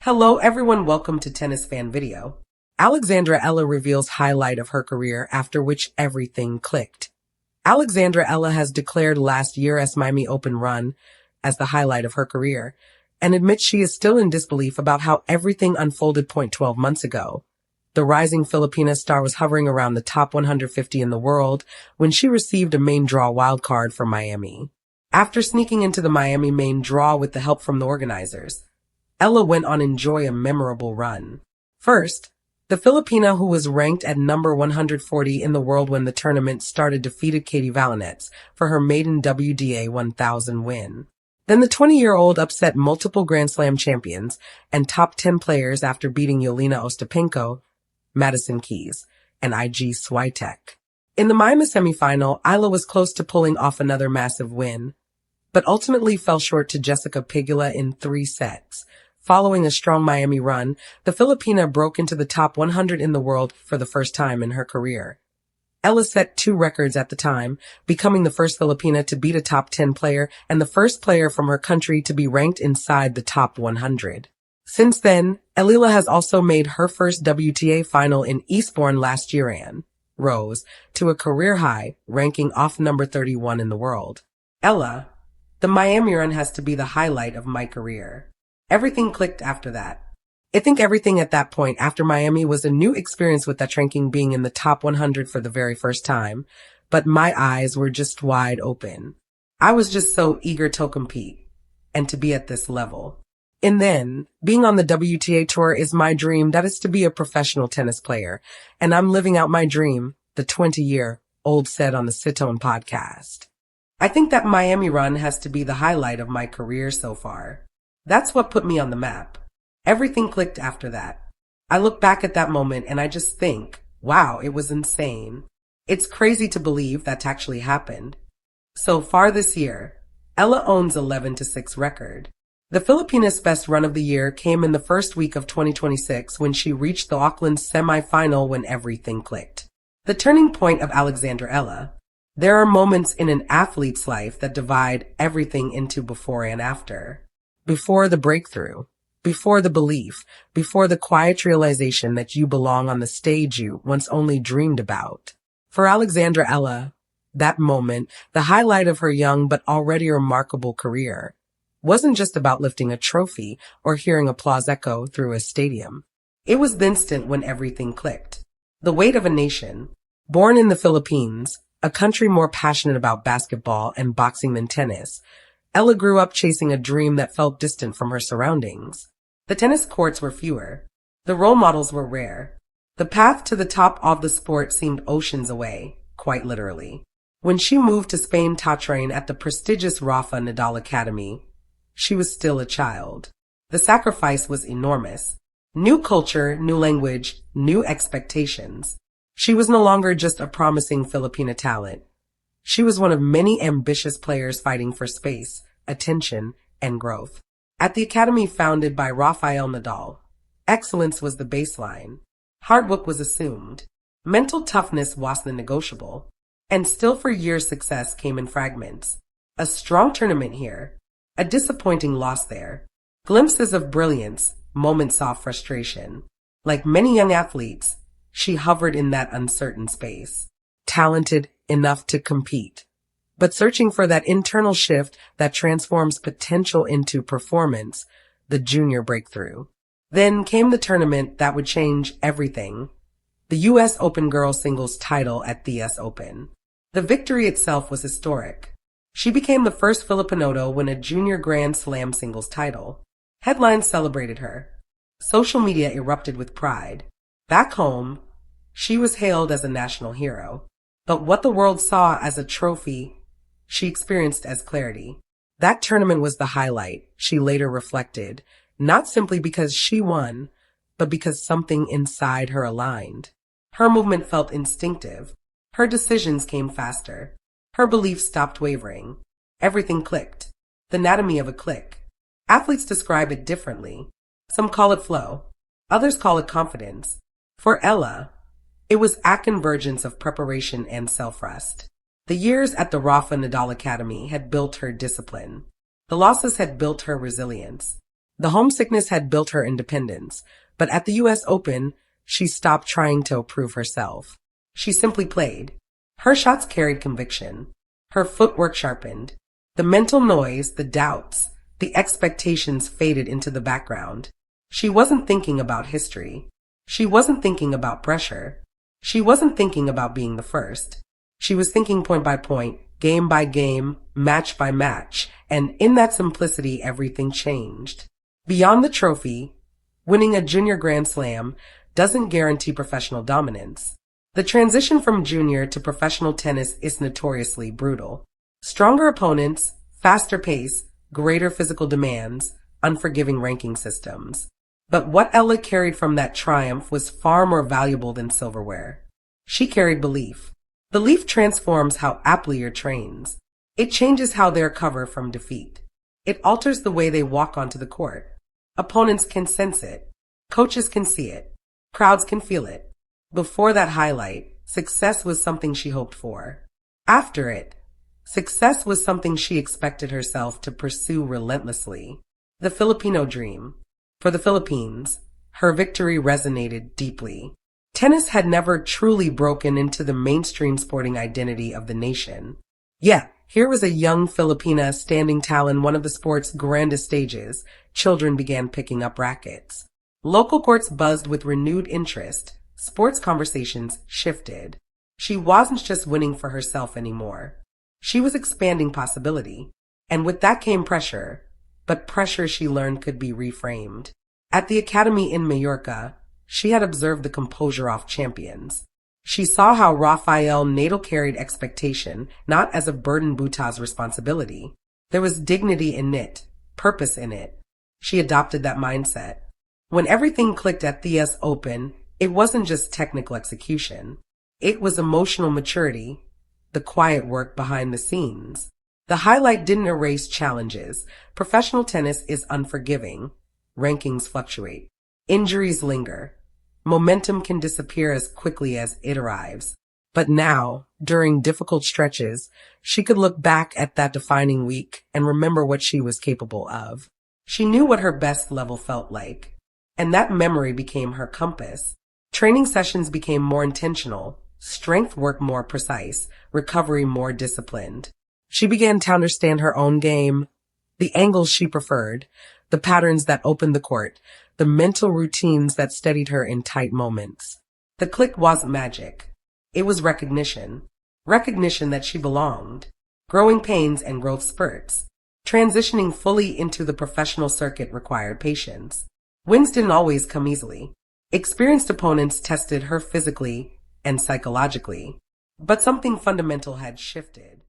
Hello everyone, welcome to Tennis Fan Video. Alexandra Eala reveals highlight of her career after which everything clicked. Alexandra Eala has declared last year's Miami Open run as the highlight of her career and admits she is still in disbelief about how everything unfolded 12 months ago. The rising Filipina star was hovering around the top 150 in the world when she received a main draw wildcard from Miami. After sneaking into the Miami main draw with the help from the organizers, Eala went on to enjoy a memorable run. First, the Filipina who was ranked at number 140 in the world when the tournament started defeated Katie Valanets for her maiden WTA 1000 win. Then the 20-year-old upset multiple Grand Slam champions and top 10 players after beating Yelena Ostapenko, Madison Keys, and Iga Swiatek. In the Miami semifinal, Eala was close to pulling off another massive win, but ultimately fell short to Jessica Pegula in 3 sets. Following a strong Miami run, the Filipina broke into the top 100 in the world for the first time in her career. Eala set 2 records at the time, becoming the first Filipina to beat a top 10 player and the first player from her country to be ranked inside the top 100. Since then, Eala has also made her first WTA final in Eastbourne last year and rose to a career high, ranking off number 31 in the world. Eala, the Miami run has to be the highlight of my career. Everything clicked after that. I think everything at that point after Miami was a new experience with that ranking being in the top 100 for the very first time, but my eyes were just wide open. I was just so eager to compete and to be at this level. And then, being on the WTA tour is my dream, that is to be a professional tennis player, and I'm living out my dream, the 20-year-old said on the Sit-Tone podcast. I think that Miami run has to be the highlight of my career so far. That's what put me on the map. Everything clicked after that. I look back at that moment and I just think, wow, it was insane. It's crazy to believe that actually happened. So far this year, Eala owns 11-6 record. The Filipina's best run of the year came in the first week of 2026 when she reached the Auckland semi-final when everything clicked. The turning point of Alexandra Eala. There are moments in an athlete's life that divide everything into before and after. Before the breakthrough, before the belief, before the quiet realization that you belong on the stage you once only dreamed about. For Alexandra Eala, that moment, the highlight of her young but already remarkable career, wasn't just about lifting a trophy or hearing applause echo through a stadium. It was the instant when everything clicked. The weight of a nation, born in the Philippines, a country more passionate about basketball and boxing than tennis, Eala grew up chasing a dream that felt distant from her surroundings. The tennis courts were fewer. The role models were rare. The path to the top of the sport seemed oceans away, quite literally. When she moved to Spain to train at the prestigious Rafa Nadal Academy, she was still a child. The sacrifice was enormous. New culture, new language, new expectations. She was no longer just a promising Filipina talent. She was one of many ambitious players fighting for space, attention, and growth. At the academy founded by Rafael Nadal, excellence was the baseline. Hard work was assumed. Mental toughness wasn't negotiable. And still for years success came in fragments. A strong tournament here. A disappointing loss there. Glimpses of brilliance, moments of frustration. Like many young athletes, she hovered in that uncertain space. Talented enough to compete, but searching for that internal shift that transforms potential into performance, the junior breakthrough. Then came the tournament that would change everything. The U.S. Open girls singles title at the U.S. Open. The victory itself was historic. She became the first Filipino to win a junior Grand Slam singles title. Headlines celebrated her. Social media erupted with pride. Back home, she was hailed as a national hero. But what the world saw as a trophy, she experienced as clarity. That tournament was the highlight, she later reflected, not simply because she won, but because something inside her aligned. Her movement felt instinctive. Her decisions came faster. Her beliefs stopped wavering. Everything clicked. The anatomy of a click. Athletes describe it differently. Some call it flow. Others call it confidence. For Eala, it was a convergence of preparation and self-trust. The years at the Rafa Nadal Academy had built her discipline. The losses had built her resilience. The homesickness had built her independence, but at the US Open, she stopped trying to prove herself. She simply played. Her shots carried conviction. Her footwork sharpened. The mental noise, the doubts, the expectations faded into the background. She wasn't thinking about history. She wasn't thinking about pressure. She wasn't thinking about being the first. She was thinking point by point, game by game, match by match, and in that simplicity, everything changed. Beyond the trophy, winning a junior Grand Slam doesn't guarantee professional dominance. The transition from junior to professional tennis is notoriously brutal. Stronger opponents, faster pace, greater physical demands, unforgiving ranking systems. But what Ella carried from that triumph was far more valuable than silverware. She carried belief. Belief transforms how a player trains. It changes how they recover from defeat. It alters the way they walk onto the court. Opponents can sense it. Coaches can see it. Crowds can feel it. Before that highlight, success was something she hoped for. After it, success was something she expected herself to pursue relentlessly. The Filipino dream. For the Philippines, her victory resonated deeply. Tennis had never truly broken into the mainstream sporting identity of the nation. Yet, here was a young Filipina standing tall in one of the sport's grandest stages. Children began picking up rackets. Local courts buzzed with renewed interest. Sports conversations shifted. She wasn't just winning for herself anymore. She was expanding possibility. And with that came pressure. But pressure she learned could be reframed. At the academy in Mallorca, she had observed the composure of champions. She saw how Rafael Nadal carried expectation, not as a burden Buta's responsibility. There was dignity in it, purpose in it. She adopted that mindset. When everything clicked at the US Open, it wasn't just technical execution. It was emotional maturity, the quiet work behind the scenes. The highlight didn't erase challenges. Professional tennis is unforgiving. Rankings fluctuate. Injuries linger. Momentum can disappear as quickly as it arrives. But now, during difficult stretches, she could look back at that defining week and remember what she was capable of. She knew what her best level felt like. And that memory became her compass. Training sessions became more intentional, strength work more precise, recovery more disciplined. She began to understand her own game, the angles she preferred, the patterns that opened the court, the mental routines that steadied her in tight moments. The click wasn't magic. It was recognition. Recognition that she belonged. Growing pains and growth spurts. Transitioning fully into the professional circuit required patience. Wins didn't always come easily. Experienced opponents tested her physically and psychologically. But something fundamental had shifted.